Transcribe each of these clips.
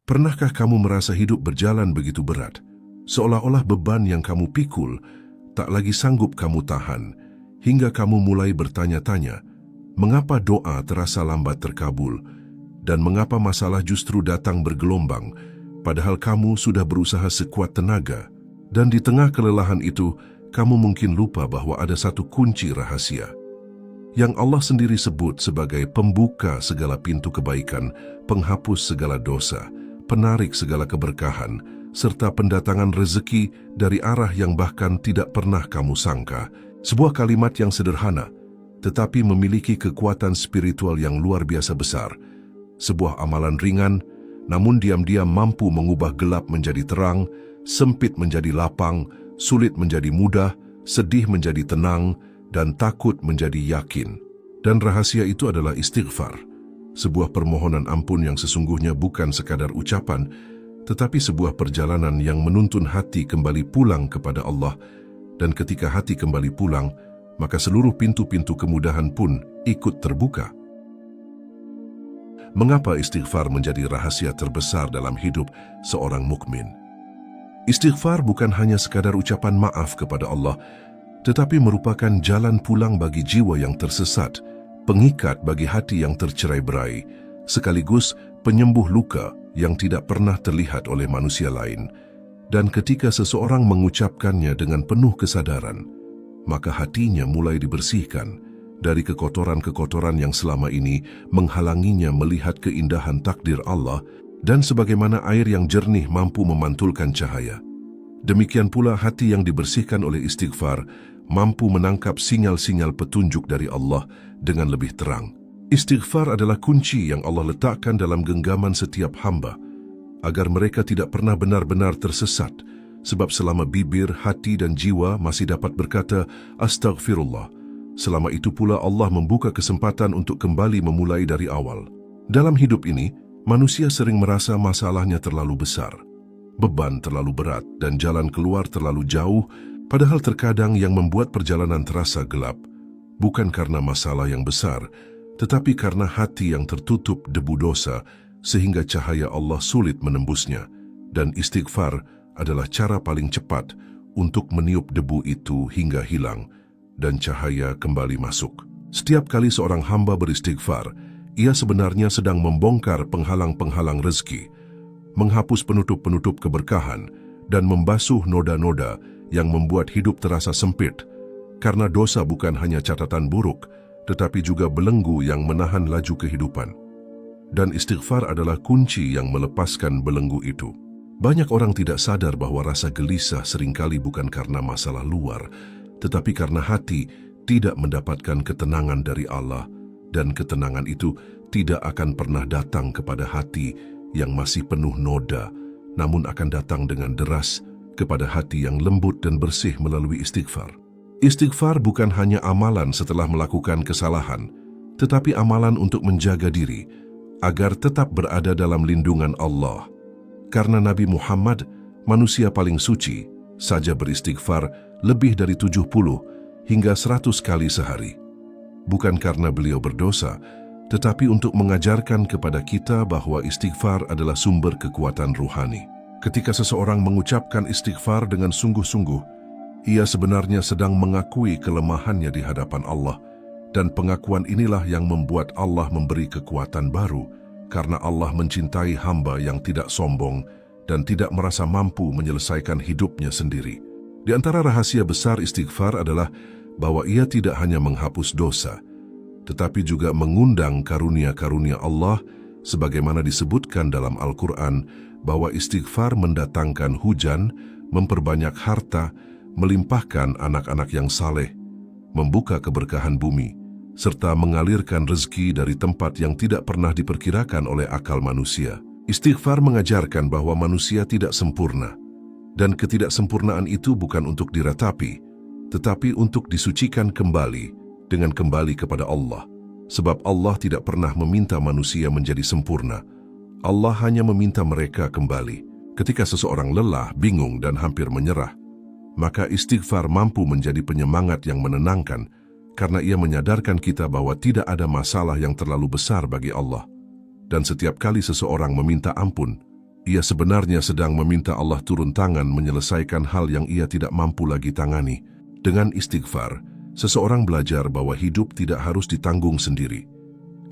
Pernahkah kamu merasa hidup berjalan begitu berat, seolah-olah beban yang kamu pikul tak lagi sanggup kamu tahan, hingga kamu mulai bertanya-tanya, mengapa doa terasa lambat terkabul, dan mengapa masalah justru datang bergelombang, padahal kamu sudah berusaha sekuat tenaga, dan di tengah kelelahan itu, kamu mungkin lupa bahwa ada satu kunci rahasia yang Allah sendiri sebut sebagai pembuka segala pintu kebaikan, penghapus segala dosa, penarik segala keberkahan, serta pendatangan rezeki dari arah yang bahkan tidak pernah kamu sangka. Sebuah kalimat yang sederhana, tetapi memiliki kekuatan spiritual yang luar biasa besar. Sebuah amalan ringan, namun diam-diam mampu mengubah gelap menjadi terang, sempit menjadi lapang, sulit menjadi mudah, sedih menjadi tenang, dan takut menjadi yakin. Dan rahasia itu adalah istighfar. Sebuah permohonan ampun yang sesungguhnya bukan sekadar ucapan, tetapi sebuah perjalanan yang menuntun hati kembali pulang kepada Allah. Dan ketika hati kembali pulang, maka seluruh pintu-pintu kemudahan pun ikut terbuka. Mengapa istighfar menjadi rahasia terbesar dalam hidup seorang mukmin? Istighfar bukan hanya sekadar ucapan maaf kepada Allah, tetapi merupakan jalan pulang bagi jiwa yang tersesat, pengikat bagi hati yang tercerai-berai, sekaligus penyembuh luka yang tidak pernah terlihat oleh manusia lain. Dan ketika seseorang mengucapkannya dengan penuh kesadaran, maka hatinya mulai dibersihkan dari kekotoran-kekotoran yang selama ini menghalanginya melihat keindahan takdir Allah, dan sebagaimana air yang jernih mampu memantulkan cahaya, demikian pula hati yang dibersihkan oleh istighfar mampu menangkap sinyal-sinyal petunjuk dari Allah dengan lebih terang. Istighfar adalah kunci yang Allah letakkan dalam genggaman setiap hamba, agar mereka tidak pernah benar-benar tersesat, sebab selama bibir, hati dan jiwa masih dapat berkata, Astaghfirullah, selama itu pula Allah membuka kesempatan untuk kembali memulai dari awal. Dalam hidup ini, manusia sering merasa masalahnya terlalu besar, beban terlalu berat, dan jalan keluar terlalu jauh, padahal terkadang yang membuat perjalanan terasa gelap, bukan karena masalah yang besar, tetapi karena hati yang tertutup debu dosa, sehingga cahaya Allah sulit menembusnya, dan istighfar adalah cara paling cepat untuk meniup debu itu hingga hilang, dan cahaya kembali masuk. Setiap kali seorang hamba beristighfar, ia sebenarnya sedang membongkar penghalang-penghalang rezeki, menghapus penutup-penutup keberkahan, dan membasuh noda-noda yang membuat hidup terasa sempit, karena dosa bukan hanya catatan buruk, tetapi juga belenggu yang menahan laju kehidupan. Dan istighfar adalah kunci yang melepaskan belenggu itu. Banyak orang tidak sadar bahwa rasa gelisah seringkali bukan karena masalah luar, tetapi karena hati tidak mendapatkan ketenangan dari Allah, dan ketenangan itu tidak akan pernah datang kepada hati yang masih penuh noda, namun akan datang dengan deras kepada hati yang lembut dan bersih melalui istighfar. Istighfar bukan hanya amalan setelah melakukan kesalahan, tetapi amalan untuk menjaga diri agar tetap berada dalam lindungan Allah. Karena Nabi Muhammad, manusia paling suci, saja beristighfar lebih dari 70 hingga 100 kali sehari. Bukan karena beliau berdosa, tetapi untuk mengajarkan kepada kita bahwa istighfar adalah sumber kekuatan ruhani. Ketika seseorang mengucapkan istighfar dengan sungguh-sungguh, ia sebenarnya sedang mengakui kelemahannya di hadapan Allah, dan pengakuan inilah yang membuat Allah memberi kekuatan baru, karena Allah mencintai hamba yang tidak sombong dan tidak merasa mampu menyelesaikan hidupnya sendiri. Di antara rahasia besar istighfar adalah bahwa ia tidak hanya menghapus dosa, tetapi juga mengundang karunia-karunia Allah, sebagaimana disebutkan dalam Al-Quran, bahwa istighfar mendatangkan hujan, memperbanyak harta, melimpahkan anak-anak yang saleh, membuka keberkahan bumi, serta mengalirkan rezeki dari tempat yang tidak pernah diperkirakan oleh akal manusia. Istighfar mengajarkan bahwa manusia tidak sempurna, dan ketidaksempurnaan itu bukan untuk diratapi, tetapi untuk disucikan kembali dengan kembali kepada Allah. Sebab Allah tidak pernah meminta manusia menjadi sempurna, Allah hanya meminta mereka kembali. Ketika seseorang lelah, bingung, dan hampir menyerah, maka istighfar mampu menjadi penyemangat yang menenangkan, karena ia menyadarkan kita bahwa tidak ada masalah yang terlalu besar bagi Allah. Dan setiap kali seseorang meminta ampun, Ia sebenarnya sedang meminta Allah turun tangan menyelesaikan hal yang ia tidak mampu lagi tangani. Dengan istighfar, seseorang belajar bahwa hidup tidak harus ditanggung sendiri.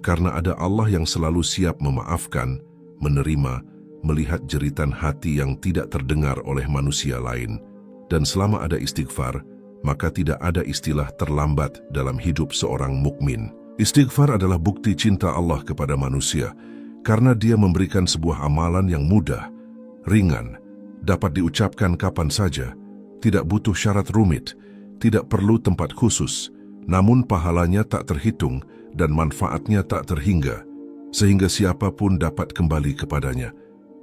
Karena ada Allah yang selalu siap memaafkan, menerima, melihat jeritan hati yang tidak terdengar oleh manusia lain. Dan selama ada istighfar, maka tidak ada istilah terlambat dalam hidup seorang mukmin. Istighfar adalah bukti cinta Allah kepada manusia, karena Dia memberikan sebuah amalan yang mudah, ringan, dapat diucapkan kapan saja, tidak butuh syarat rumit, tidak perlu tempat khusus, namun pahalanya tak terhitung dan manfaatnya tak terhingga, sehingga siapapun dapat kembali kepadanya,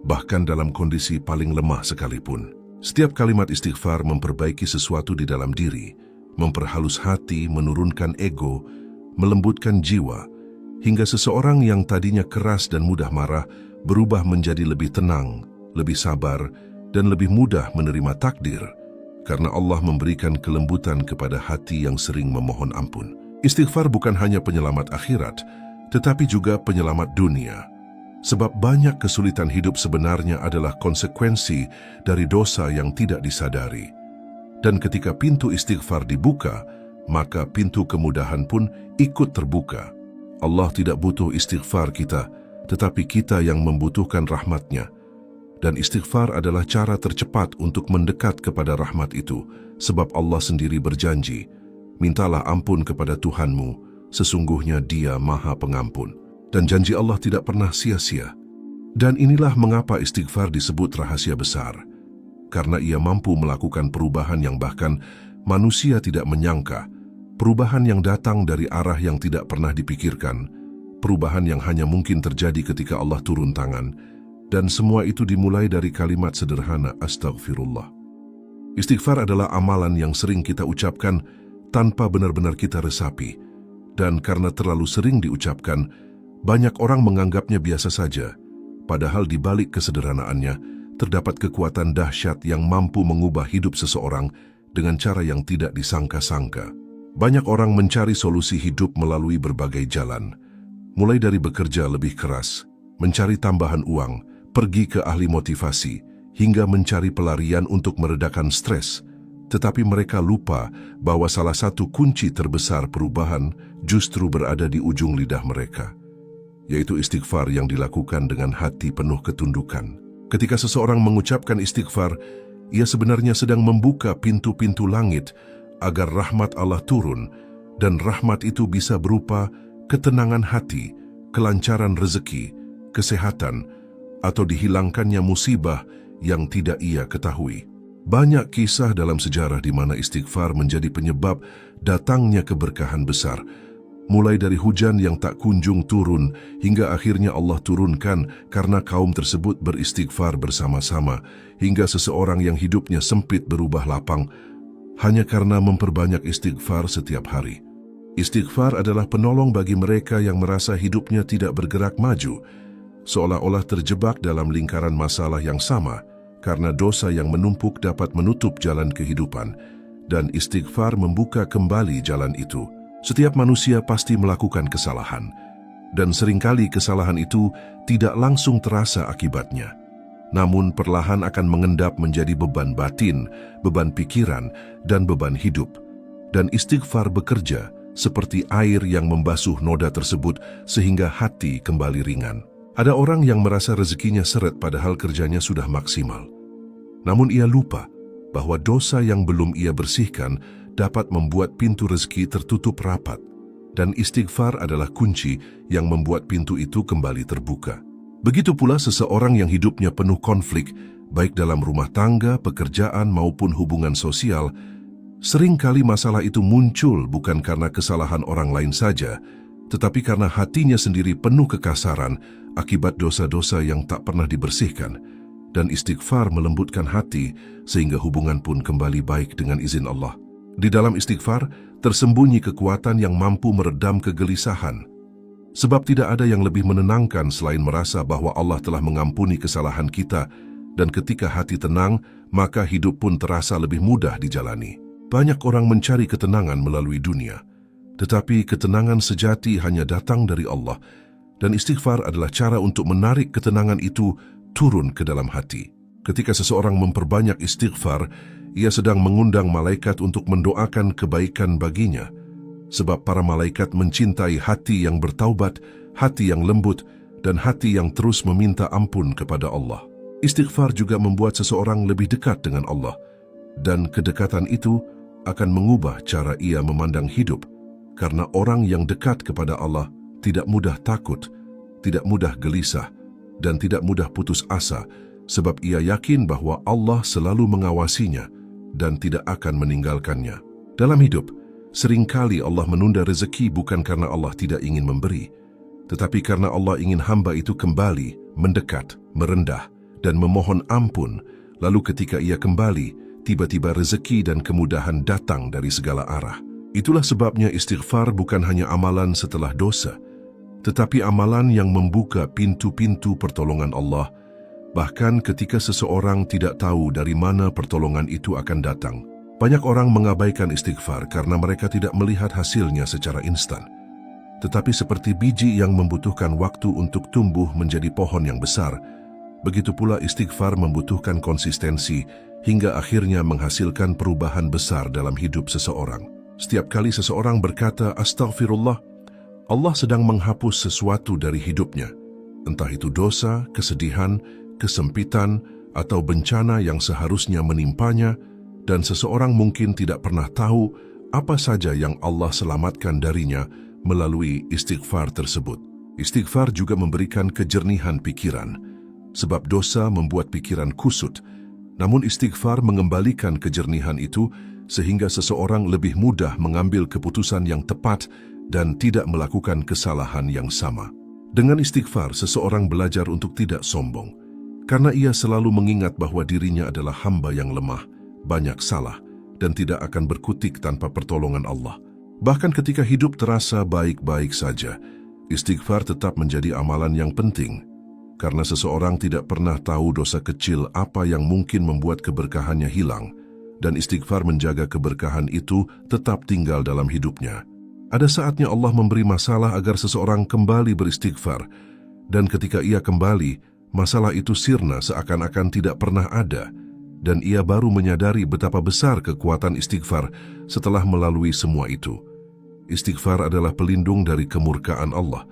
bahkan dalam kondisi paling lemah sekalipun. Setiap kalimat istighfar memperbaiki sesuatu di dalam diri, memperhalus hati, menurunkan ego, melembutkan jiwa, hingga seseorang yang tadinya keras dan mudah marah berubah menjadi lebih tenang, lebih sabar, dan lebih mudah menerima takdir, karena Allah memberikan kelembutan kepada hati yang sering memohon ampun. Istighfar bukan hanya penyelamat akhirat, tetapi juga penyelamat dunia. Sebab banyak kesulitan hidup sebenarnya adalah konsekuensi dari dosa yang tidak disadari. Dan ketika pintu istighfar dibuka, maka pintu kemudahan pun ikut terbuka. Allah tidak butuh istighfar kita, tetapi kita yang membutuhkan rahmat-Nya. Dan istighfar adalah cara tercepat untuk mendekat kepada rahmat itu, sebab Allah sendiri berjanji, mintalah ampun kepada Tuhanmu, sesungguhnya Dia Maha Pengampun. Dan janji Allah tidak pernah sia-sia. Dan inilah mengapa istighfar disebut rahasia besar, karena ia mampu melakukan perubahan yang bahkan manusia tidak menyangka, perubahan yang datang dari arah yang tidak pernah dipikirkan, perubahan yang hanya mungkin terjadi ketika Allah turun tangan, dan semua itu dimulai dari kalimat sederhana, Astaghfirullah. Istighfar adalah amalan yang sering kita ucapkan tanpa benar-benar kita resapi, dan karena terlalu sering diucapkan, banyak orang menganggapnya biasa saja, padahal di balik kesederhanaannya terdapat kekuatan dahsyat yang mampu mengubah hidup seseorang dengan cara yang tidak disangka-sangka. Banyak orang mencari solusi hidup melalui berbagai jalan, mulai dari bekerja lebih keras, mencari tambahan uang, pergi ke ahli motivasi, hingga mencari pelarian untuk meredakan stres. Tetapi mereka lupa bahwa salah satu kunci terbesar perubahan justru berada di ujung lidah mereka, yaitu istighfar yang dilakukan dengan hati penuh ketundukan. Ketika seseorang mengucapkan istighfar, ia sebenarnya sedang membuka pintu-pintu langit agar rahmat Allah turun, dan rahmat itu bisa berupa ketenangan hati, kelancaran rezeki, kesehatan, atau dihilangkannya musibah yang tidak ia ketahui. Banyak kisah dalam sejarah di mana istighfar menjadi penyebab datangnya keberkahan besar, mulai dari hujan yang tak kunjung turun hingga akhirnya Allah turunkan karena kaum tersebut beristighfar bersama-sama, hingga seseorang yang hidupnya sempit berubah lapang hanya karena memperbanyak istighfar setiap hari. Istighfar adalah penolong bagi mereka yang merasa hidupnya tidak bergerak maju, seolah-olah terjebak dalam lingkaran masalah yang sama, karena dosa yang menumpuk dapat menutup jalan kehidupan, dan istighfar membuka kembali jalan itu. Setiap manusia pasti melakukan kesalahan, dan seringkali kesalahan itu tidak langsung terasa akibatnya. Namun perlahan akan mengendap menjadi beban batin, beban pikiran, dan beban hidup. Dan istighfar bekerja seperti air yang membasuh noda tersebut sehingga hati kembali ringan. Ada orang yang merasa rezekinya seret padahal kerjanya sudah maksimal. Namun ia lupa bahwa dosa yang belum ia bersihkan dapat membuat pintu rezeki tertutup rapat. Dan istighfar adalah kunci yang membuat pintu itu kembali terbuka. Begitu pula seseorang yang hidupnya penuh konflik, baik dalam rumah tangga, pekerjaan, maupun hubungan sosial. Seringkali masalah itu muncul bukan karena kesalahan orang lain saja, tetapi karena hatinya sendiri penuh kekasaran akibat dosa-dosa yang tak pernah dibersihkan. Dan istighfar melembutkan hati sehingga hubungan pun kembali baik dengan izin Allah. Di dalam istighfar tersembunyi kekuatan yang mampu meredam kegelisahan. Sebab tidak ada yang lebih menenangkan selain merasa bahwa Allah telah mengampuni kesalahan kita, dan ketika hati tenang, maka hidup pun terasa lebih mudah dijalani. Banyak orang mencari ketenangan melalui dunia, tetapi ketenangan sejati hanya datang dari Allah, dan istighfar adalah cara untuk menarik ketenangan itu turun ke dalam hati. Ketika seseorang memperbanyak istighfar, ia sedang mengundang malaikat untuk mendoakan kebaikan baginya. Sebab para malaikat mencintai hati yang bertaubat, hati yang lembut, dan hati yang terus meminta ampun kepada Allah. Istighfar juga membuat seseorang lebih dekat dengan Allah, dan kedekatan itu akan mengubah cara ia memandang hidup, karena orang yang dekat kepada Allah tidak mudah takut, tidak mudah gelisah, dan tidak mudah putus asa, sebab ia yakin bahwa Allah selalu mengawasinya dan tidak akan meninggalkannya. Dalam hidup, seringkali Allah menunda rezeki bukan karena Allah tidak ingin memberi, tetapi karena Allah ingin hamba itu kembali, mendekat, merendah, dan memohon ampun. Lalu ketika ia kembali, tiba-tiba rezeki dan kemudahan datang dari segala arah. Itulah sebabnya istighfar bukan hanya amalan setelah dosa, tetapi amalan yang membuka pintu-pintu pertolongan Allah, bahkan ketika seseorang tidak tahu dari mana pertolongan itu akan datang. Banyak orang mengabaikan istighfar karena mereka tidak melihat hasilnya secara instan. Tetapi seperti biji yang membutuhkan waktu untuk tumbuh menjadi pohon yang besar, begitu pula istighfar membutuhkan konsistensi hingga akhirnya menghasilkan perubahan besar dalam hidup seseorang. Setiap kali seseorang berkata, "Astaghfirullah," Allah sedang menghapus sesuatu dari hidupnya, entah itu dosa, kesedihan, kesempitan, atau bencana yang seharusnya menimpanya, dan seseorang mungkin tidak pernah tahu apa saja yang Allah selamatkan darinya melalui istighfar tersebut. Istighfar juga memberikan kejernihan pikiran, sebab dosa membuat pikiran kusut, namun istighfar mengembalikan kejernihan itu sehingga seseorang lebih mudah mengambil keputusan yang tepat dan tidak melakukan kesalahan yang sama. Dengan istighfar, seseorang belajar untuk tidak sombong, karena ia selalu mengingat bahwa dirinya adalah hamba yang lemah, banyak salah, dan tidak akan berkutik tanpa pertolongan Allah. Bahkan ketika hidup terasa baik-baik saja, istighfar tetap menjadi amalan yang penting, karena seseorang tidak pernah tahu dosa kecil apa yang mungkin membuat keberkahannya hilang, dan istighfar menjaga keberkahan itu tetap tinggal dalam hidupnya. Ada saatnya Allah memberi masalah agar seseorang kembali beristighfar, dan ketika ia kembali, masalah itu sirna seakan-akan tidak pernah ada, dan ia baru menyadari betapa besar kekuatan istighfar setelah melalui semua itu. Istighfar adalah pelindung dari kemurkaan Allah,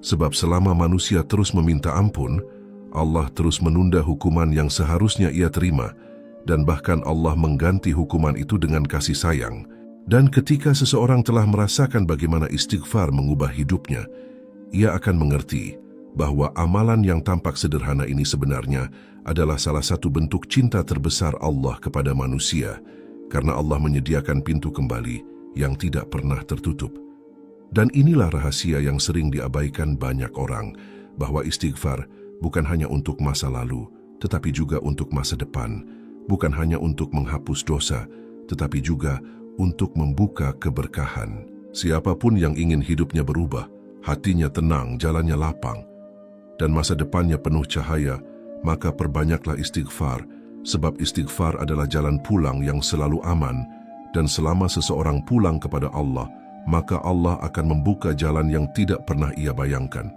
sebab selama manusia terus meminta ampun, Allah terus menunda hukuman yang seharusnya ia terima, dan bahkan Allah mengganti hukuman itu dengan kasih sayang. Dan ketika seseorang telah merasakan bagaimana istighfar mengubah hidupnya, ia akan mengerti bahwa amalan yang tampak sederhana ini sebenarnya adalah salah satu bentuk cinta terbesar Allah kepada manusia, karena Allah menyediakan pintu kembali yang tidak pernah tertutup. Dan inilah rahasia yang sering diabaikan banyak orang, bahwa istighfar bukan hanya untuk masa lalu, tetapi juga untuk masa depan, bukan hanya untuk menghapus dosa, tetapi juga untuk membuka keberkahan. Siapapun yang ingin hidupnya berubah, hatinya tenang, jalannya lapang, dan masa depannya penuh cahaya, maka perbanyaklah istighfar, sebab istighfar adalah jalan pulang yang selalu aman, dan selama seseorang pulang kepada Allah, maka Allah akan membuka jalan yang tidak pernah ia bayangkan.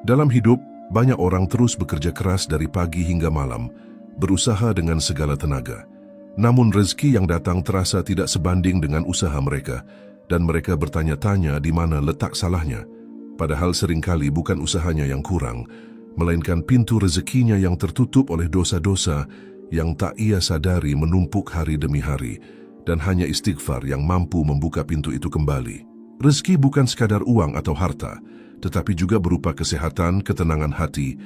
Dalam hidup, banyak orang terus bekerja keras dari pagi hingga malam, berusaha dengan segala tenaga. Namun rezeki yang datang terasa tidak sebanding dengan usaha mereka, dan mereka bertanya-tanya di mana letak salahnya. Padahal seringkali bukan usahanya yang kurang, melainkan pintu rezekinya yang tertutup oleh dosa-dosa yang tak ia sadari menumpuk hari demi hari, dan hanya istighfar yang mampu membuka pintu itu kembali. Rezeki bukan sekadar uang atau harta, tetapi juga berupa kesehatan, ketenangan hati,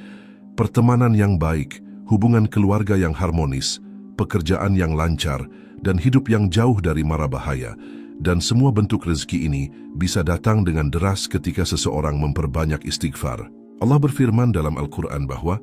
pertemanan yang baik, hubungan keluarga yang harmonis, pekerjaan yang lancar, dan hidup yang jauh dari mara bahaya. Dan semua bentuk rezeki ini bisa datang dengan deras ketika seseorang memperbanyak istighfar. Allah berfirman dalam Al-Quran bahwa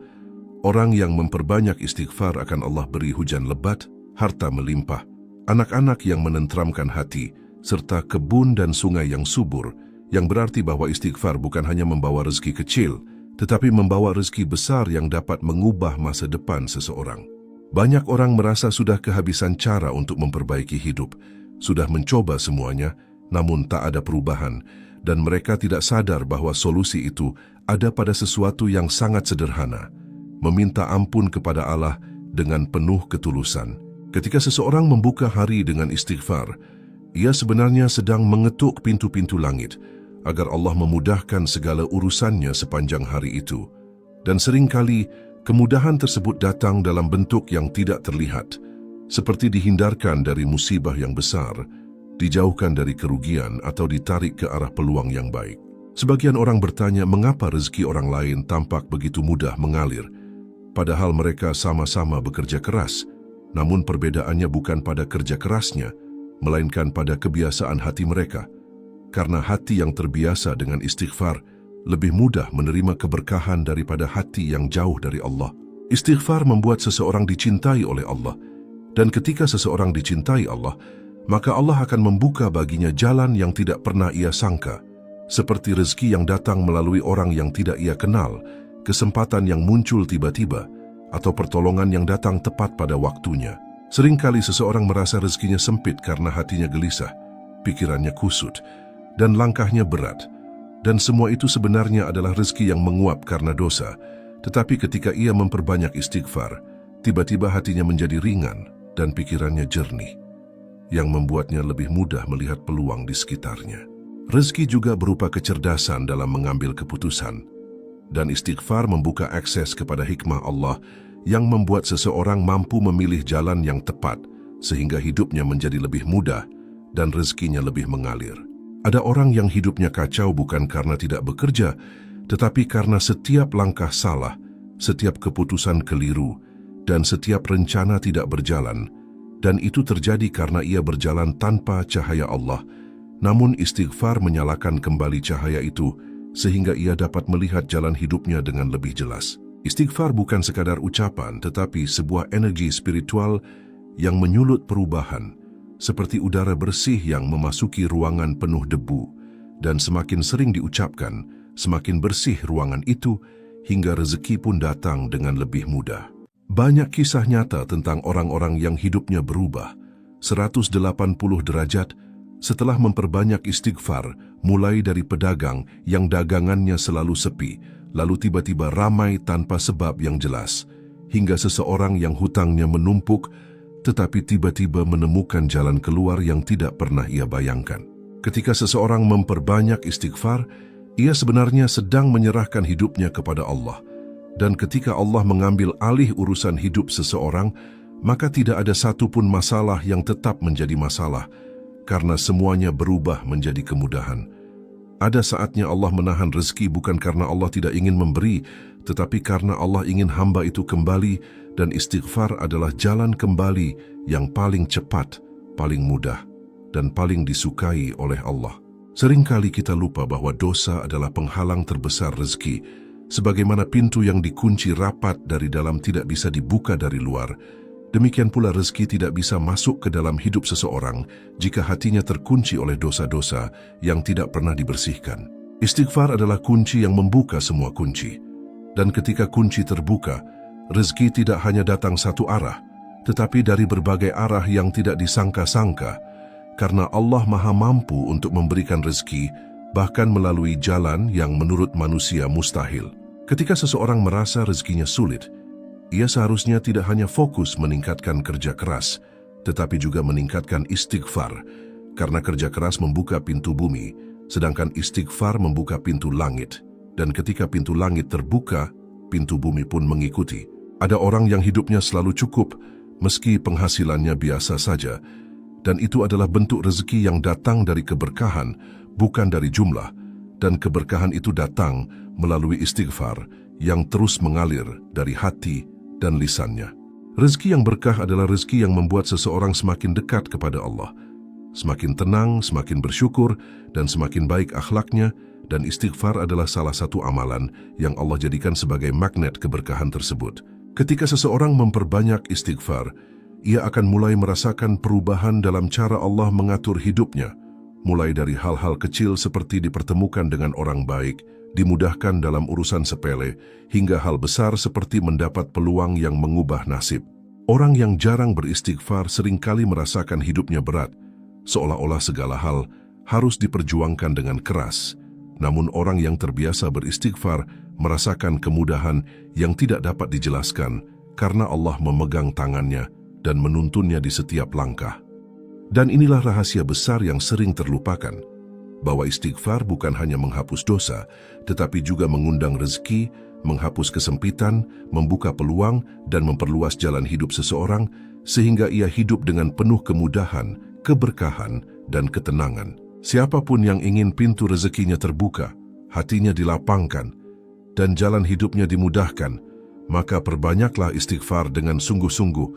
orang yang memperbanyak istighfar akan Allah beri hujan lebat, harta melimpah, anak-anak yang menentramkan hati, serta kebun dan sungai yang subur, yang berarti bahwa istighfar bukan hanya membawa rezeki kecil, tetapi membawa rezeki besar yang dapat mengubah masa depan seseorang. Banyak orang merasa sudah kehabisan cara untuk memperbaiki hidup, sudah mencoba semuanya, namun tak ada perubahan, dan mereka tidak sadar bahwa solusi itu ada pada sesuatu yang sangat sederhana, meminta ampun kepada Allah dengan penuh ketulusan. Ketika seseorang membuka hari dengan istighfar, ia sebenarnya sedang mengetuk pintu-pintu langit agar Allah memudahkan segala urusannya sepanjang hari itu. Dan seringkali kemudahan tersebut datang dalam bentuk yang tidak terlihat, seperti dihindarkan dari musibah yang besar, dijauhkan dari kerugian atau ditarik ke arah peluang yang baik. Sebagian orang bertanya mengapa rezeki orang lain tampak begitu mudah mengalir, padahal mereka sama-sama bekerja keras, namun perbedaannya bukan pada kerja kerasnya, melainkan pada kebiasaan hati mereka. Karena hati yang terbiasa dengan istighfar lebih mudah menerima keberkahan daripada hati yang jauh dari Allah. Istighfar membuat seseorang dicintai oleh Allah, dan ketika seseorang dicintai Allah, maka Allah akan membuka baginya jalan yang tidak pernah ia sangka, seperti rezeki yang datang melalui orang yang tidak ia kenal, kesempatan yang muncul tiba-tiba, atau pertolongan yang datang tepat pada waktunya. Seringkali seseorang merasa rezekinya sempit karena hatinya gelisah, pikirannya kusut, dan langkahnya berat. Dan semua itu sebenarnya adalah rezeki yang menguap karena dosa. Tetapi ketika ia memperbanyak istighfar, tiba-tiba hatinya menjadi ringan dan pikirannya jernih, yang membuatnya lebih mudah melihat peluang di sekitarnya. Rezeki juga berupa kecerdasan dalam mengambil keputusan. Dan istighfar membuka akses kepada hikmah Allah yang membuat seseorang mampu memilih jalan yang tepat sehingga hidupnya menjadi lebih mudah dan rezekinya lebih mengalir. Ada orang yang hidupnya kacau bukan karena tidak bekerja, tetapi karena setiap langkah salah, setiap keputusan keliru, dan setiap rencana tidak berjalan. Dan itu terjadi karena ia berjalan tanpa cahaya Allah. Namun istighfar menyalakan kembali cahaya itu, sehingga ia dapat melihat jalan hidupnya dengan lebih jelas. Istighfar bukan sekadar ucapan, tetapi sebuah energi spiritual yang menyulut perubahan, seperti udara bersih yang memasuki ruangan penuh debu, dan semakin sering diucapkan, semakin bersih ruangan itu, hingga rezeki pun datang dengan lebih mudah. Banyak kisah nyata tentang orang-orang yang hidupnya berubah 180 derajat setelah memperbanyak istighfar, mulai dari pedagang yang dagangannya selalu sepi, lalu tiba-tiba ramai tanpa sebab yang jelas, hingga seseorang yang hutangnya menumpuk, tetapi tiba-tiba menemukan jalan keluar yang tidak pernah ia bayangkan. Ketika seseorang memperbanyak istighfar, ia sebenarnya sedang menyerahkan hidupnya kepada Allah. Dan ketika Allah mengambil alih urusan hidup seseorang, maka tidak ada satupun masalah yang tetap menjadi masalah, karena semuanya berubah menjadi kemudahan. Ada saatnya Allah menahan rezeki bukan karena Allah tidak ingin memberi, tetapi karena Allah ingin hamba itu kembali, dan istighfar adalah jalan kembali yang paling cepat, paling mudah, dan paling disukai oleh Allah. Seringkali kita lupa bahwa dosa adalah penghalang terbesar rezeki, sebagaimana pintu yang dikunci rapat dari dalam tidak bisa dibuka dari luar. Demikian pula rezeki tidak bisa masuk ke dalam hidup seseorang jika hatinya terkunci oleh dosa-dosa yang tidak pernah dibersihkan. Istighfar adalah kunci yang membuka semua kunci. Dan ketika kunci terbuka, rezeki tidak hanya datang satu arah, tetapi dari berbagai arah yang tidak disangka-sangka, karena Allah Maha Mampu untuk memberikan rezeki, bahkan melalui jalan yang menurut manusia mustahil. Ketika seseorang merasa rezekinya sulit, ia seharusnya tidak hanya fokus meningkatkan kerja keras, tetapi juga meningkatkan istighfar, karena kerja keras membuka pintu bumi, sedangkan istighfar membuka pintu langit. Dan ketika pintu langit terbuka, pintu bumi pun mengikuti. Ada orang yang hidupnya selalu cukup, meski penghasilannya biasa saja, dan itu adalah bentuk rezeki yang datang dari keberkahan, bukan dari jumlah, dan keberkahan itu datang melalui istighfar yang terus mengalir dari hati dan lisannya. Rezeki yang berkah adalah rezeki yang membuat seseorang semakin dekat kepada Allah, semakin tenang, semakin bersyukur, dan semakin baik akhlaknya, dan istighfar adalah salah satu amalan yang Allah jadikan sebagai magnet keberkahan tersebut. Ketika seseorang memperbanyak istighfar, ia akan mulai merasakan perubahan dalam cara Allah mengatur hidupnya, mulai dari hal-hal kecil seperti dipertemukan dengan orang baik, dimudahkan dalam urusan sepele, hingga hal besar seperti mendapat peluang yang mengubah nasib. Orang yang jarang beristighfar seringkali merasakan hidupnya berat, seolah-olah segala hal harus diperjuangkan dengan keras, Namun orang yang terbiasa beristighfar merasakan kemudahan yang tidak dapat dijelaskan karena Allah memegang tangannya dan menuntunnya di setiap langkah. Dan inilah rahasia besar yang sering terlupakan, bahwa istighfar bukan hanya menghapus dosa, tetapi juga mengundang rezeki, menghapus kesempitan, membuka peluang, dan memperluas jalan hidup seseorang, sehingga ia hidup dengan penuh kemudahan, keberkahan, dan ketenangan. Siapapun yang ingin pintu rezekinya terbuka, hatinya dilapangkan, dan jalan hidupnya dimudahkan, maka perbanyaklah istighfar dengan sungguh-sungguh,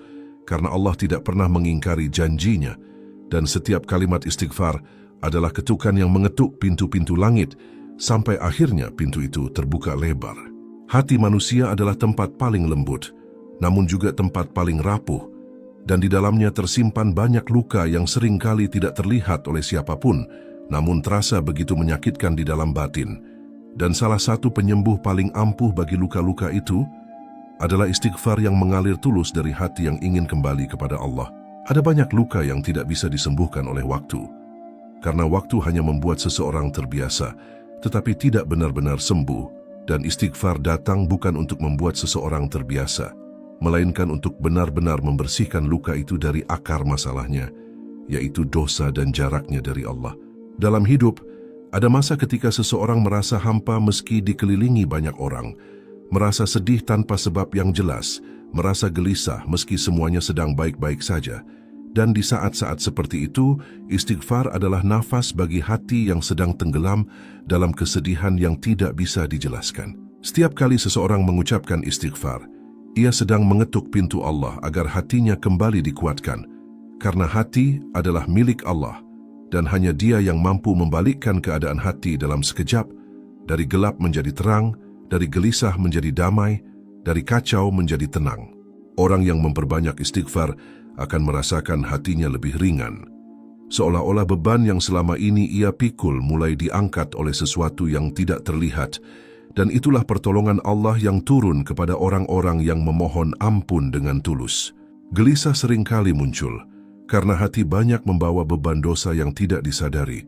karena Allah tidak pernah mengingkari janjinya, dan setiap kalimat istighfar adalah ketukan yang mengetuk pintu-pintu langit, sampai akhirnya pintu itu terbuka lebar. Hati manusia adalah tempat paling lembut, namun juga tempat paling rapuh, dan di dalamnya tersimpan banyak luka yang seringkali tidak terlihat oleh siapapun, namun terasa begitu menyakitkan di dalam batin. Dan salah satu penyembuh paling ampuh bagi luka-luka itu adalah istighfar yang mengalir tulus dari hati yang ingin kembali kepada Allah. Ada banyak luka yang tidak bisa disembuhkan oleh waktu, karena waktu hanya membuat seseorang terbiasa, tetapi tidak benar-benar sembuh, dan istighfar datang bukan untuk membuat seseorang terbiasa, melainkan untuk benar-benar membersihkan luka itu dari akar masalahnya, yaitu dosa dan jaraknya dari Allah. Dalam hidup, ada masa ketika seseorang merasa hampa meski dikelilingi banyak orang, merasa sedih tanpa sebab yang jelas, merasa gelisah meski semuanya sedang baik-baik saja. Dan di saat-saat seperti itu, istighfar adalah nafas bagi hati yang sedang tenggelam dalam kesedihan yang tidak bisa dijelaskan. Setiap kali seseorang mengucapkan istighfar, ia sedang mengetuk pintu Allah agar hatinya kembali dikuatkan, karena hati adalah milik Allah, dan hanya Dia yang mampu membalikkan keadaan hati dalam sekejap, dari gelap menjadi terang, dari gelisah menjadi damai, dari kacau menjadi tenang. Orang yang memperbanyak istighfar akan merasakan hatinya lebih ringan, seolah-olah beban yang selama ini ia pikul mulai diangkat oleh sesuatu yang tidak terlihat, dan itulah pertolongan Allah yang turun kepada orang-orang yang memohon ampun dengan tulus. Gelisah seringkali muncul, karena hati banyak membawa beban dosa yang tidak disadari,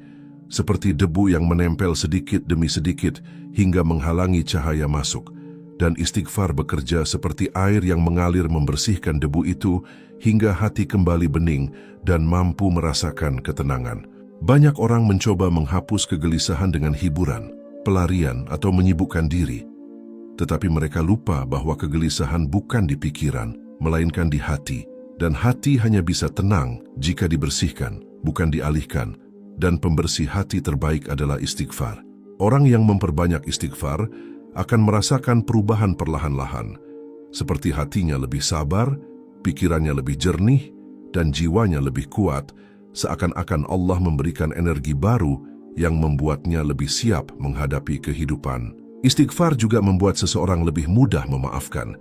seperti debu yang menempel sedikit demi sedikit hingga menghalangi cahaya masuk. Dan istighfar bekerja seperti air yang mengalir membersihkan debu itu hingga hati kembali bening dan mampu merasakan ketenangan. Banyak orang mencoba menghapus kegelisahan dengan hiburan, pelarian, atau menyibukkan diri. Tetapi mereka lupa bahwa kegelisahan bukan di pikiran, melainkan di hati. Dan hati hanya bisa tenang jika dibersihkan, bukan dialihkan. Dan pembersih hati terbaik adalah istighfar. Orang yang memperbanyak istighfar akan merasakan perubahan perlahan-lahan, seperti hatinya lebih sabar, pikirannya lebih jernih, dan jiwanya lebih kuat, seakan-akan Allah memberikan energi baru yang membuatnya lebih siap menghadapi kehidupan. Istighfar juga membuat seseorang lebih mudah memaafkan,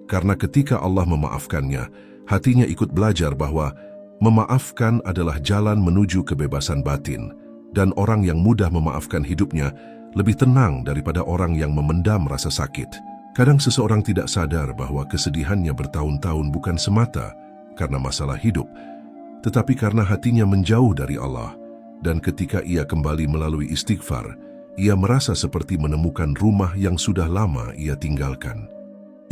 karena ketika Allah memaafkannya, hatinya ikut belajar bahwa memaafkan adalah jalan menuju kebebasan batin, dan orang yang mudah memaafkan hidupnya lebih tenang daripada orang yang memendam rasa sakit. Kadang seseorang tidak sadar bahwa kesedihannya bertahun-tahun bukan semata karena masalah hidup, tetapi karena hatinya menjauh dari Allah. Dan ketika ia kembali melalui istighfar, ia merasa seperti menemukan rumah yang sudah lama ia tinggalkan.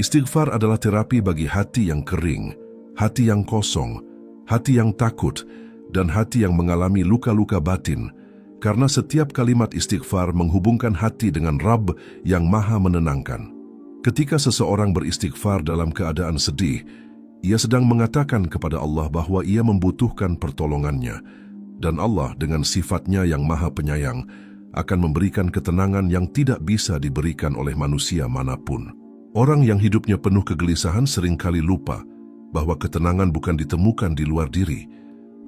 Istighfar adalah terapi bagi hati yang kering, hati yang kosong, hati yang takut, dan hati yang mengalami luka-luka batin, karena setiap kalimat istighfar menghubungkan hati dengan Rabb yang maha menenangkan. Ketika seseorang beristighfar dalam keadaan sedih, ia sedang mengatakan kepada Allah bahwa ia membutuhkan pertolongannya, dan Allah dengan sifatnya yang maha penyayang akan memberikan ketenangan yang tidak bisa diberikan oleh manusia manapun. Orang yang hidupnya penuh kegelisahan seringkali lupa bahwa ketenangan bukan ditemukan di luar diri,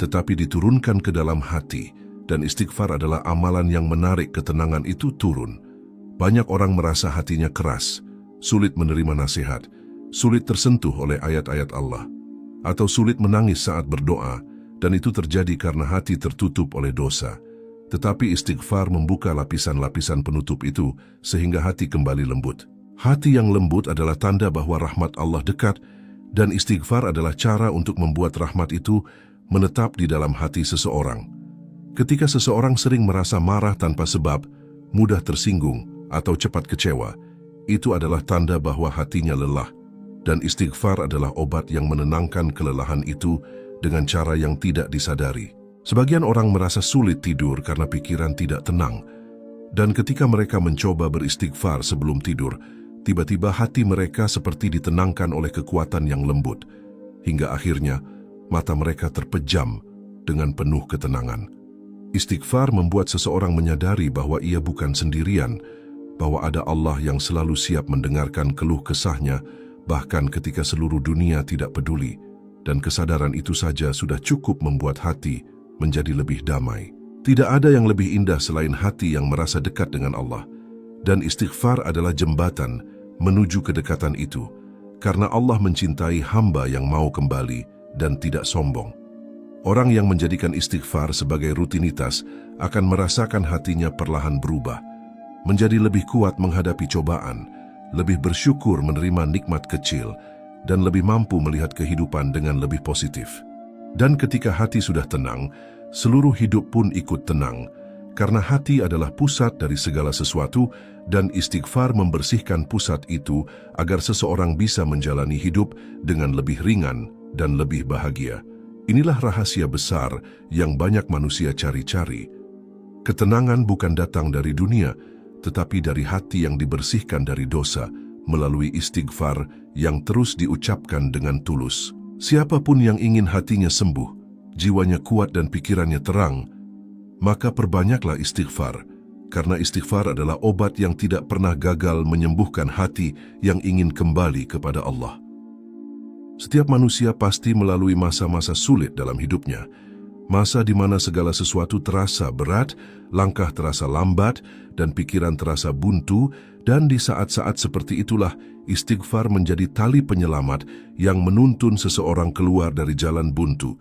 tetapi diturunkan ke dalam hati. Dan istighfar adalah amalan yang menarik ketenangan itu turun. Banyak orang merasa hatinya keras, sulit menerima nasihat, sulit tersentuh oleh ayat-ayat Allah, atau sulit menangis saat berdoa, dan itu terjadi karena hati tertutup oleh dosa. Tetapi istighfar membuka lapisan-lapisan penutup itu sehingga hati kembali lembut. Hati yang lembut adalah tanda bahwa rahmat Allah dekat, dan istighfar adalah cara untuk membuat rahmat itu menetap di dalam hati seseorang. Ketika seseorang sering merasa marah tanpa sebab, mudah tersinggung, atau cepat kecewa, itu adalah tanda bahwa hatinya lelah, dan istighfar adalah obat yang menenangkan kelelahan itu dengan cara yang tidak disadari. Sebagian orang merasa sulit tidur karena pikiran tidak tenang, dan ketika mereka mencoba beristighfar sebelum tidur, tiba-tiba hati mereka seperti ditenangkan oleh kekuatan yang lembut, hingga akhirnya mata mereka terpejam dengan penuh ketenangan. Istighfar membuat seseorang menyadari bahwa ia bukan sendirian, bahwa ada Allah yang selalu siap mendengarkan keluh kesahnya, bahkan ketika seluruh dunia tidak peduli, dan kesadaran itu saja sudah cukup membuat hati menjadi lebih damai. Tidak ada yang lebih indah selain hati yang merasa dekat dengan Allah, dan istighfar adalah jembatan menuju kedekatan itu, karena Allah mencintai hamba yang mau kembali dan tidak sombong. Orang yang menjadikan istighfar sebagai rutinitas akan merasakan hatinya perlahan berubah, menjadi lebih kuat menghadapi cobaan, lebih bersyukur menerima nikmat kecil, dan lebih mampu melihat kehidupan dengan lebih positif. Dan ketika hati sudah tenang, seluruh hidup pun ikut tenang, karena hati adalah pusat dari segala sesuatu, dan istighfar membersihkan pusat itu agar seseorang bisa menjalani hidup dengan lebih ringan dan lebih bahagia. Inilah rahasia besar yang banyak manusia cari-cari. Ketenangan bukan datang dari dunia, tetapi dari hati yang dibersihkan dari dosa melalui istighfar yang terus diucapkan dengan tulus. Siapapun yang ingin hatinya sembuh, jiwanya kuat dan pikirannya terang, maka perbanyaklah istighfar, karena istighfar adalah obat yang tidak pernah gagal menyembuhkan hati yang ingin kembali kepada Allah. Setiap manusia pasti melalui masa-masa sulit dalam hidupnya, masa di mana segala sesuatu terasa berat, langkah terasa lambat, dan pikiran terasa buntu, dan di saat-saat seperti itulah istighfar menjadi tali penyelamat yang menuntun seseorang keluar dari jalan buntu,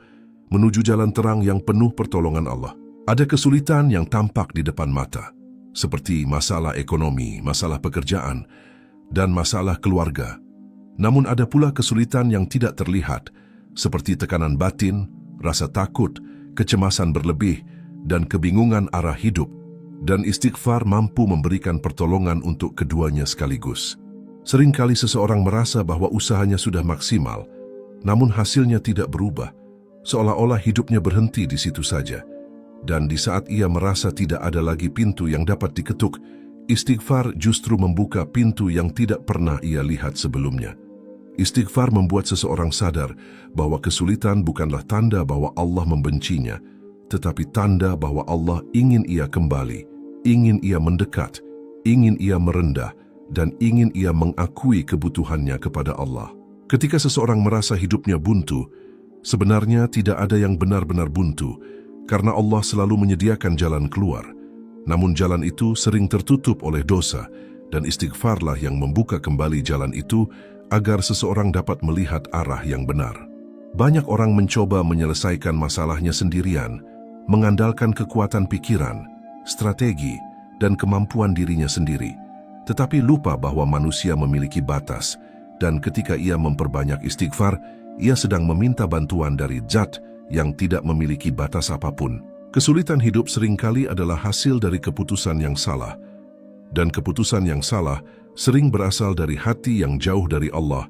menuju jalan terang yang penuh pertolongan Allah. Ada kesulitan yang tampak di depan mata, seperti masalah ekonomi, masalah pekerjaan, dan masalah keluarga. Namun ada pula kesulitan yang tidak terlihat, seperti tekanan batin, rasa takut, kecemasan berlebih, dan kebingungan arah hidup, dan istighfar mampu memberikan pertolongan untuk keduanya sekaligus. Seringkali seseorang merasa bahwa usahanya sudah maksimal, namun hasilnya tidak berubah, seolah-olah hidupnya berhenti di situ saja. Dan di saat ia merasa tidak ada lagi pintu yang dapat diketuk, istighfar justru membuka pintu yang tidak pernah ia lihat sebelumnya. Istighfar membuat seseorang sadar bahwa kesulitan bukanlah tanda bahwa Allah membencinya, tetapi tanda bahwa Allah ingin ia kembali, ingin ia mendekat, ingin ia merendah, dan ingin ia mengakui kebutuhannya kepada Allah. Ketika seseorang merasa hidupnya buntu, sebenarnya tidak ada yang benar-benar buntu, karena Allah selalu menyediakan jalan keluar. Namun jalan itu sering tertutup oleh dosa, dan istighfarlah yang membuka kembali jalan itu agar seseorang dapat melihat arah yang benar. Banyak orang mencoba menyelesaikan masalahnya sendirian, mengandalkan kekuatan pikiran, strategi, dan kemampuan dirinya sendiri, tetapi lupa bahwa manusia memiliki batas, dan ketika ia memperbanyak istighfar, ia sedang meminta bantuan dari Zat yang tidak memiliki batas apapun. Kesulitan hidup seringkali adalah hasil dari keputusan yang salah, dan keputusan yang salah sering berasal dari hati yang jauh dari Allah.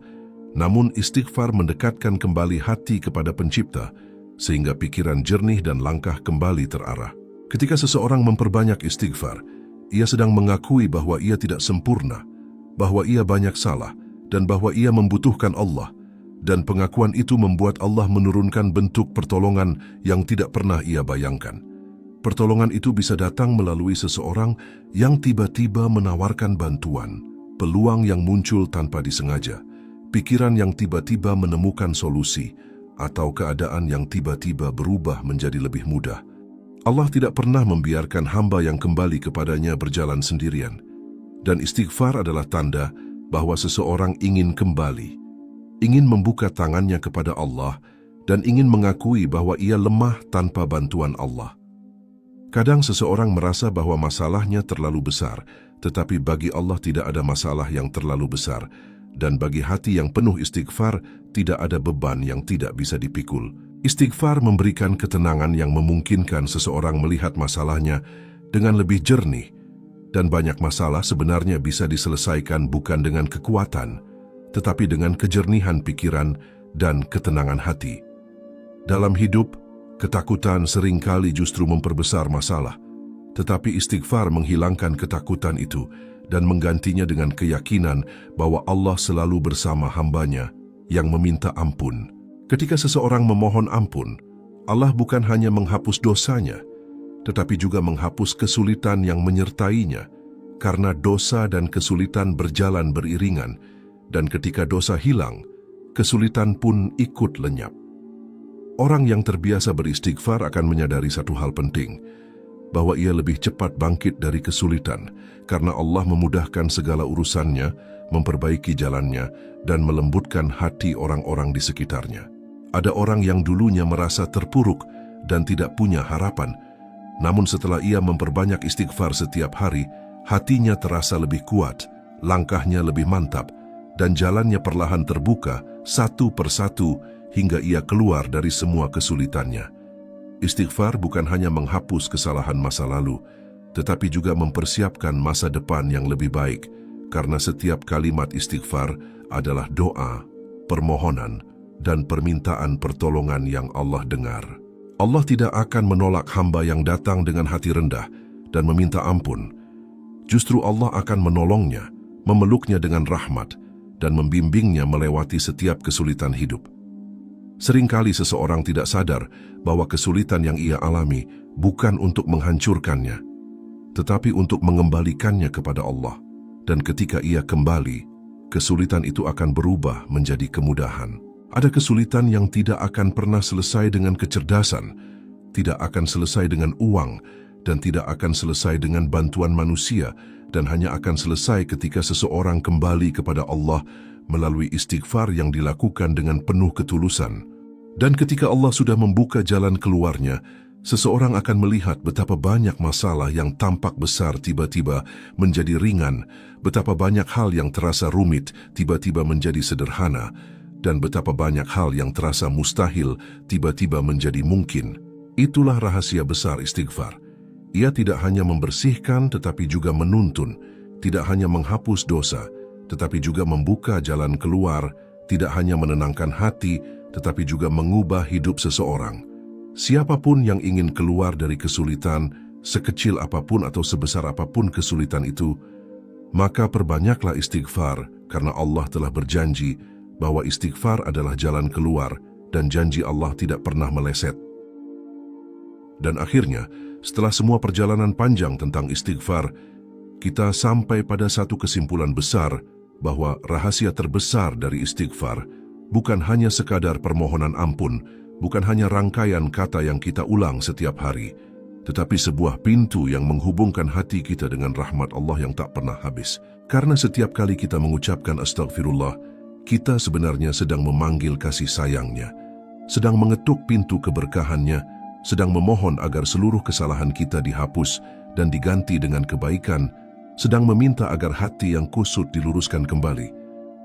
Namun istighfar mendekatkan kembali hati kepada Pencipta, sehingga pikiran jernih dan langkah kembali terarah. Ketika seseorang memperbanyak istighfar, ia sedang mengakui bahwa ia tidak sempurna, bahwa ia banyak salah, dan bahwa ia membutuhkan Allah. Dan pengakuan itu membuat Allah menurunkan bentuk pertolongan yang tidak pernah ia bayangkan. Pertolongan itu bisa datang melalui seseorang yang tiba-tiba menawarkan bantuan, peluang yang muncul tanpa disengaja, pikiran yang tiba-tiba menemukan solusi, atau keadaan yang tiba-tiba berubah menjadi lebih mudah. Allah tidak pernah membiarkan hamba yang kembali kepadanya berjalan sendirian. Dan istighfar adalah tanda bahwa seseorang ingin kembali, ingin membuka tangannya kepada Allah, dan ingin mengakui bahwa ia lemah tanpa bantuan Allah. Kadang seseorang merasa bahwa masalahnya terlalu besar, tetapi bagi Allah tidak ada masalah yang terlalu besar, dan bagi hati yang penuh istighfar tidak ada beban yang tidak bisa dipikul. Istighfar memberikan ketenangan yang memungkinkan seseorang melihat masalahnya dengan lebih jernih, Dan banyak masalah sebenarnya bisa diselesaikan bukan dengan kekuatan, tetapi dengan kejernihan pikiran dan ketenangan hati. Dalam hidup, ketakutan seringkali justru memperbesar masalah, tetapi istighfar menghilangkan ketakutan itu dan menggantinya dengan keyakinan bahwa Allah selalu bersama hambanya yang meminta ampun. Ketika seseorang memohon ampun, Allah bukan hanya menghapus dosanya, tetapi juga menghapus kesulitan yang menyertainya, karena dosa dan kesulitan berjalan beriringan, dan ketika dosa hilang, kesulitan pun ikut lenyap. Orang yang terbiasa beristighfar akan menyadari satu hal penting, bahwa ia lebih cepat bangkit dari kesulitan, karena Allah memudahkan segala urusannya, memperbaiki jalannya, dan melembutkan hati orang-orang di sekitarnya. Ada orang yang dulunya merasa terpuruk dan tidak punya harapan, namun setelah ia memperbanyak istighfar setiap hari, hatinya terasa lebih kuat, langkahnya lebih mantap, dan jalannya perlahan terbuka satu persatu hingga ia keluar dari semua kesulitannya. Istighfar bukan hanya menghapus kesalahan masa lalu, tetapi juga mempersiapkan masa depan yang lebih baik, karena setiap kalimat istighfar adalah doa, permohonan, dan permintaan pertolongan yang Allah dengar. Allah tidak akan menolak hamba yang datang dengan hati rendah dan meminta ampun. Justru Allah akan menolongnya, memeluknya dengan rahmat, dan membimbingnya melewati setiap kesulitan hidup. Seringkali seseorang tidak sadar bahwa kesulitan yang ia alami bukan untuk menghancurkannya, tetapi untuk mengembalikannya kepada Allah. Dan ketika ia kembali, kesulitan itu akan berubah menjadi kemudahan. Ada kesulitan yang tidak akan pernah selesai dengan kecerdasan, tidak akan selesai dengan uang, dan tidak akan selesai dengan bantuan manusia, dan hanya akan selesai ketika seseorang kembali kepada Allah melalui istighfar yang dilakukan dengan penuh ketulusan. Dan ketika Allah sudah membuka jalan keluarnya, seseorang akan melihat betapa banyak masalah yang tampak besar tiba-tiba menjadi ringan, betapa banyak hal yang terasa rumit tiba-tiba menjadi sederhana, dan betapa banyak hal yang terasa mustahil tiba-tiba menjadi mungkin. Itulah rahasia besar istighfar. Ia tidak hanya membersihkan tetapi juga menuntun, tidak hanya menghapus dosa, tetapi juga membuka jalan keluar, tidak hanya menenangkan hati, tetapi juga mengubah hidup seseorang. Siapapun yang ingin keluar dari kesulitan, sekecil apapun atau sebesar apapun kesulitan itu, maka perbanyaklah istighfar, karena Allah telah berjanji bahwa istighfar adalah jalan keluar dan janji Allah tidak pernah meleset. Dan akhirnya, setelah semua perjalanan panjang tentang istighfar, kita sampai pada satu kesimpulan besar bahwa rahasia terbesar dari istighfar bukan hanya sekadar permohonan ampun, bukan hanya rangkaian kata yang kita ulang setiap hari, tetapi sebuah pintu yang menghubungkan hati kita dengan rahmat Allah yang tak pernah habis. Karena setiap kali kita mengucapkan astagfirullah, kita sebenarnya sedang memanggil kasih sayangnya, sedang mengetuk pintu keberkahannya, sedang memohon agar seluruh kesalahan kita dihapus dan diganti dengan kebaikan, sedang meminta agar hati yang kusut diluruskan kembali,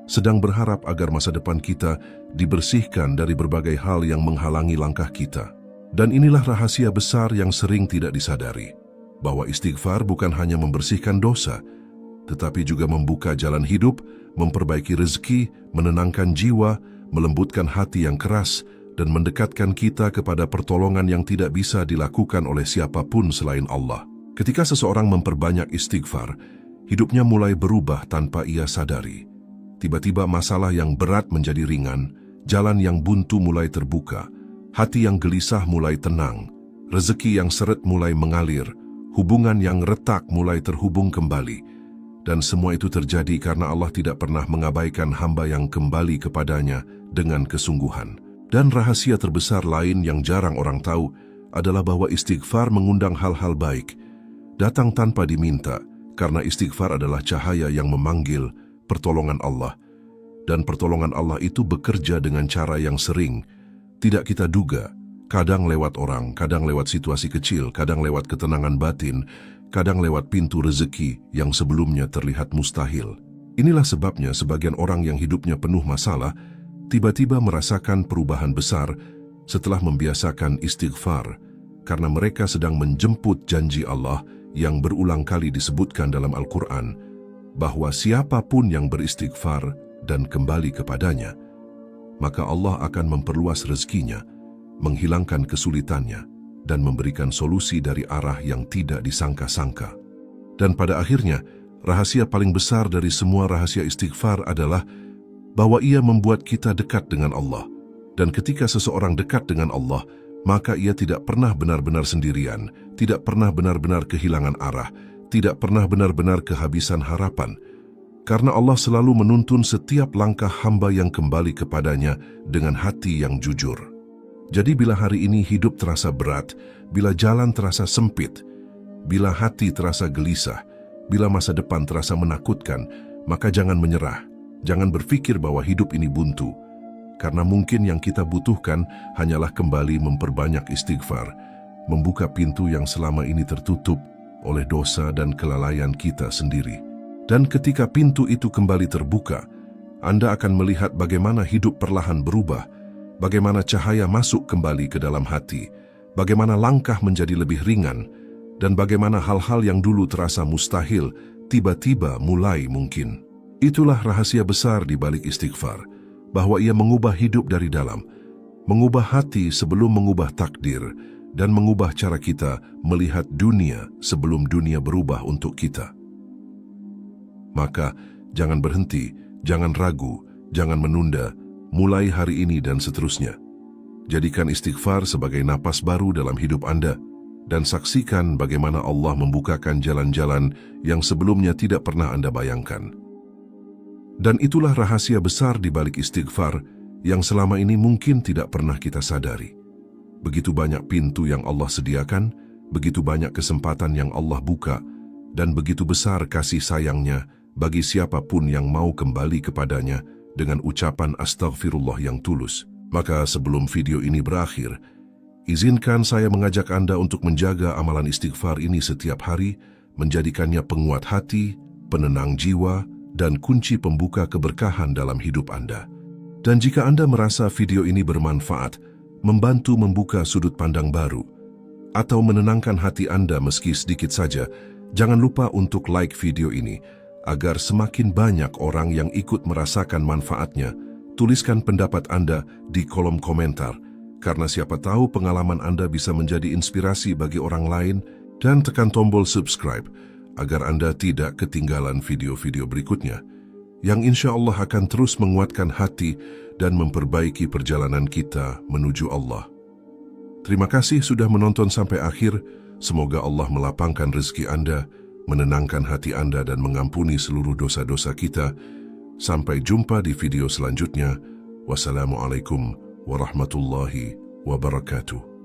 sedang berharap agar masa depan kita dibersihkan dari berbagai hal yang menghalangi langkah kita. Dan inilah rahasia besar yang sering tidak disadari, bahwa istighfar bukan hanya membersihkan dosa, tetapi juga membuka jalan hidup, memperbaiki rezeki, menenangkan jiwa, melembutkan hati yang keras, dan mendekatkan kita kepada pertolongan yang tidak bisa dilakukan oleh siapapun selain Allah. Ketika seseorang memperbanyak istighfar, hidupnya mulai berubah tanpa ia sadari. Tiba-tiba masalah yang berat menjadi ringan, jalan yang buntu mulai terbuka, hati yang gelisah mulai tenang, rezeki yang seret mulai mengalir, hubungan yang retak mulai terhubung kembali. Dan semua itu terjadi karena Allah tidak pernah mengabaikan hamba yang kembali kepadanya dengan kesungguhan. Dan rahasia terbesar lain yang jarang orang tahu adalah bahwa istighfar mengundang hal-hal baik, datang tanpa diminta, karena istighfar adalah cahaya yang memanggil pertolongan Allah. Dan pertolongan Allah itu bekerja dengan cara yang sering tidak kita duga, kadang lewat orang, kadang lewat situasi kecil, kadang lewat ketenangan batin, kadang lewat pintu rezeki yang sebelumnya terlihat mustahil. Inilah sebabnya sebagian orang yang hidupnya penuh masalah tiba-tiba merasakan perubahan besar setelah membiasakan istighfar, karena mereka sedang menjemput janji Allah yang berulang kali disebutkan dalam Al-Quran, bahwa siapapun yang beristighfar dan kembali kepadanya, maka Allah akan memperluas rezekinya, menghilangkan kesulitannya, dan memberikan solusi dari arah yang tidak disangka-sangka. Dan pada akhirnya, rahasia paling besar dari semua rahasia istighfar adalah bahwa ia membuat kita dekat dengan Allah. Dan ketika seseorang dekat dengan Allah, maka ia tidak pernah benar-benar sendirian, tidak pernah benar-benar kehilangan arah, tidak pernah benar-benar kehabisan harapan. Karena Allah selalu menuntun setiap langkah hamba yang kembali kepadanya dengan hati yang jujur. Jadi bila hari ini hidup terasa berat, bila jalan terasa sempit, bila hati terasa gelisah, bila masa depan terasa menakutkan, maka jangan menyerah. Jangan berpikir bahwa hidup ini buntu. Karena mungkin yang kita butuhkan hanyalah kembali memperbanyak istighfar, membuka pintu yang selama ini tertutup oleh dosa dan kelalaian kita sendiri. Dan ketika pintu itu kembali terbuka, Anda akan melihat bagaimana hidup perlahan berubah, bagaimana cahaya masuk kembali ke dalam hati, bagaimana langkah menjadi lebih ringan, dan bagaimana hal-hal yang dulu terasa mustahil tiba-tiba mulai mungkin. Itulah rahasia besar di balik istighfar, bahwa ia mengubah hidup dari dalam, mengubah hati sebelum mengubah takdir, dan mengubah cara kita melihat dunia sebelum dunia berubah untuk kita. Maka, jangan berhenti, jangan ragu, jangan menunda, mulai hari ini dan seterusnya. Jadikan istighfar sebagai napas baru dalam hidup Anda, dan saksikan bagaimana Allah membukakan jalan-jalan yang sebelumnya tidak pernah Anda bayangkan. Dan itulah rahasia besar di balik istighfar yang selama ini mungkin tidak pernah kita sadari. Begitu banyak pintu yang Allah sediakan, begitu banyak kesempatan yang Allah buka, dan begitu besar kasih sayangnya bagi siapapun yang mau kembali kepadanya dengan ucapan astaghfirullah yang tulus. Maka sebelum video ini berakhir, izinkan saya mengajak Anda untuk menjaga amalan istighfar ini setiap hari, menjadikannya penguat hati, penenang jiwa, dan kunci pembuka keberkahan dalam hidup Anda. Dan jika Anda merasa video ini bermanfaat, membantu membuka sudut pandang baru, atau menenangkan hati Anda meski sedikit saja, jangan lupa untuk like video ini, agar semakin banyak orang yang ikut merasakan manfaatnya. Tuliskan pendapat Anda di kolom komentar, karena siapa tahu pengalaman Anda bisa menjadi inspirasi bagi orang lain, dan tekan tombol subscribe, agar Anda tidak ketinggalan video-video berikutnya, yang insya Allah akan terus menguatkan hati dan memperbaiki perjalanan kita menuju Allah. Terima kasih sudah menonton sampai akhir. Semoga Allah melapangkan rezeki Anda, menenangkan hati Anda, dan mengampuni seluruh dosa-dosa kita. Sampai jumpa di video selanjutnya. Wassalamualaikum warahmatullahi wabarakatuh.